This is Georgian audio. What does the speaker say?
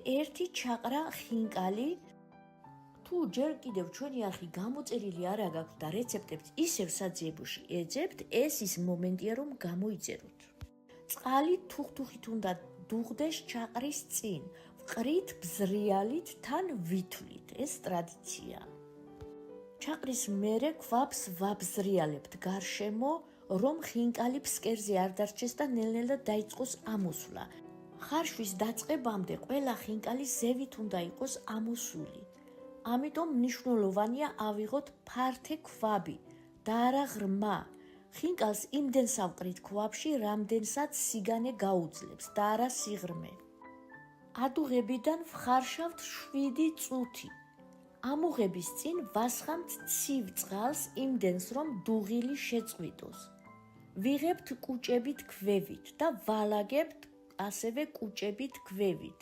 ერთი ჩაყრა ხინკალი. თუ ჯერ კიდევ ჩვენი არხი გამოწერილი არ გაქვთ და რეცეპტებს ისევ საძიებოში ეძებთ, ეს ის მომენტია, რომ გამოიწეროთ. წყალი თუხთუხით უნდა დუღდეს ჩაყრის წინ, ვყრით ბზრიალით თან ვითვლით, ეს ტრადიცია. ჩაყრის მერე ქვაბს ვაბზრიალებთ გარშემო, რომ ხინკალი ფსკერზე არ დარჩეს და ნელ-ნელა დაიწყოს ამოსვლა. ხარშვის დაწყებამდე ყველა ხინკალი ზევით უნდა იყოს ამოსული. ამიტომ მნიშვნელოვანია ავიღოთ ფართე ქვაბი და არა ღრმა. ხინკალს იმდენს ავყრით ქვაბში, რამდენსაც სიგანე გაუძლებს და არა სიღრმე. ადუღებიდან ვხარშავთ 7 წუთი. ამოღების წინ ვასხამთ ცივ წყალს იმდენს, რომ დუღილი შეწყვიტოს. ვიღებთ კუჭებით ქვევით და ვალაგებთ ასევე კუჭებით ქვევით.